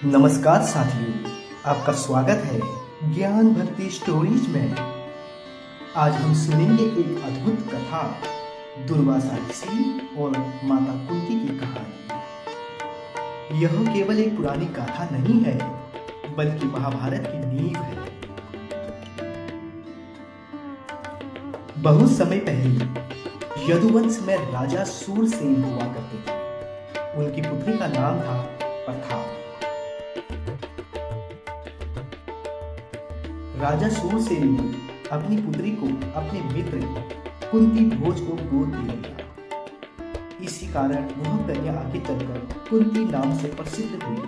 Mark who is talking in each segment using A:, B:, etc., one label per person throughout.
A: नमस्कार साथियों, आपका स्वागत है ज्ञान भक्ति स्टोरीज में। आज हम सुनेंगे एक अद्भुत कथा, दुर्वासा ऋषि और माता कुंती की कहानी। यह केवल एक पुरानी गाथा नहीं है, बल्कि महाभारत की नींव है। बहुत समय पहले यदुवंश में राजा सूरसेन हुआ करते थे। उनकी पुत्री का नाम था प्रथा। राजा सूरसेन ने अपनी पुत्री को अपने मित्र कुंती भोज को गोद दे दिया। इसी कारण वह कन्या आगे चलकर कुंती नाम से प्रसिद्ध हुई।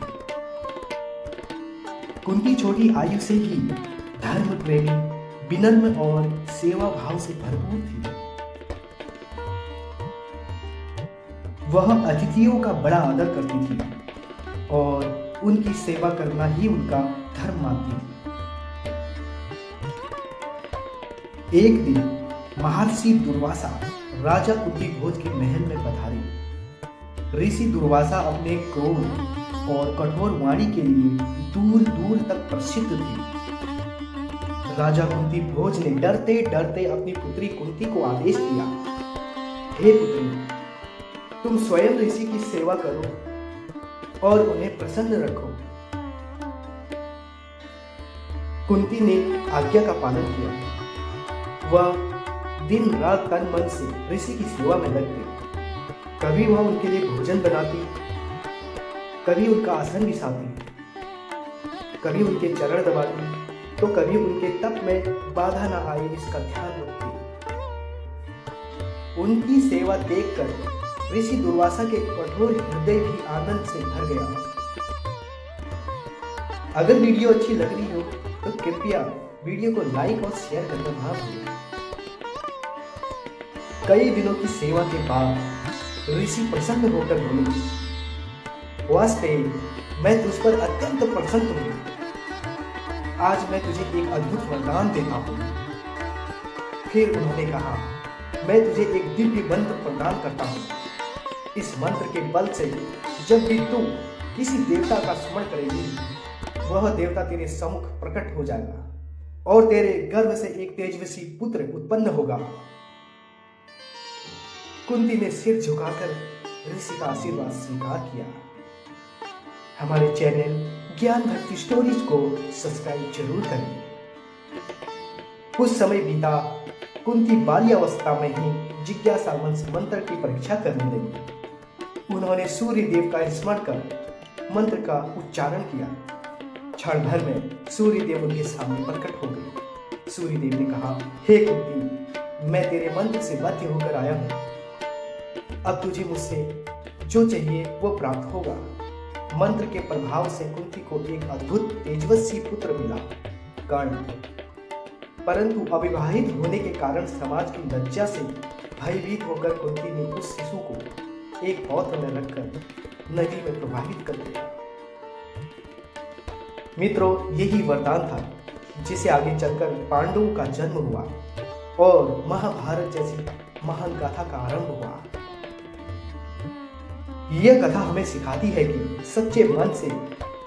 A: कुंती छोटी आयु से ही धर्म प्रेमी, विनम्र और सेवा भाव से भरपूर थी। वह अतिथियों का बड़ा आदर करती थी और उनकी सेवा करना ही उनका धर्म मानती थी। एक दिन महर्षि दुर्वासा राजा कुंती भोज के महल में पधारे। ऋषि दुर्वासा अपने क्रोध और कठोर वाणी के लिए दूर दूर तक प्रसिद्ध थे। राजा कुंती भोज ने डरते डरते अपनी पुत्री कुंती को आदेश दिया, हे पुत्री, तुम स्वयं ऋषि की सेवा करो और उन्हें प्रसन्न रखो। कुंती ने आज्ञा का पालन किया। वह दिन रात तन मन से ऋषि की सेवा में लग गई। कभी वह उनके लिए भोजन बनाती, कभी उनका आसन बिछाती, कभी उनके चरण दबाती, तो कभी उनके तप में बाधा न आए इसका ध्यान रखती। उनकी सेवा देखकर ऋषि दुर्वासा के कठोर हृदय भी आनंद से भर गया। अगर वीडियो अच्छी लग रही हो तो कृपया वीडियो को लाइक और शेयर करना ना भूलें। कई दिनों की सेवा के बाद ऋषि प्रसन्न होकर बोले, वास्तव मैं तुझ पर अत्यंत प्रसन्न हूं। आज मैं तुझे एक अद्भुत वरदान देता हूं। फिर उन्होंने कहा, मैं तुझे एक दिव्य मंत्र प्रदान करता हूं। इस मंत्र के बल से जब भी तू किसी देवता का स्मरण करेगी, वह देवता तेरे सम्मुख प्रकट हो जाएगा और तेरे गर्भ से एक तेजस्वी पुत्र उत्पन्न होगा। कुंती ने सिर झुकाकर ऋषि का आशीर्वाद स्वीकार किया। हमारे चैनल ज्ञान भक्ति स्टोरीज को सब्सक्राइब जरूर करें। कुछ समय बीता। कुंती बाल्यावस्था में ही जिज्ञासा मंत्र की परीक्षा करने लगी। उन्होंने सूर्य देव का स्मरण कर मंत्र का उच्चारण किया। क्षण भर में सूर्य देव उनके सामने प्रकट हो गए। सूर्य देव ने कहा, हे कुंती, मैं तेरे मंत्र से बाध्य होकर आया हूं। अब तुझे मुझसे जो चाहिए वो प्राप्त होगा। मंत्र के प्रभाव से कुंती को एक अद्भुत तेजस्वी पुत्र मिला, कर्ण। परंतु अविवाहित होने के कारण समाज की लज्जा से भयभीत होकर कुंती ने उस शिशु को एक पौध में रखकर नदी में प्रवाहित कर दिया। मित्रों, यही वरदान था जिसे आगे चलकर पांडवों का जन्म हुआ और महाभारत जैसी महान गाथा का आरंभ हुआ। यह कथा हमें सिखाती है कि सच्चे मन से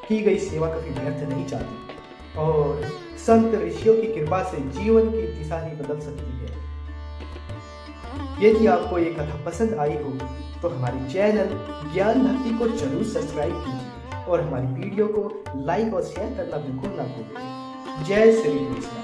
A: की गई सेवा कभी व्यर्थ नहीं जाती और संत ऋषियों की कृपा से जीवन की दिशा ही बदल सकती है। यदि आपको ये कथा पसंद आई हो तो हमारे चैनल ज्ञान भक्ति को जरूर सब्सक्राइब कीजिए और हमारी वीडियो को लाइक और शेयर करना बिल्कुल ना भूलें। जय श्री कृष्ण।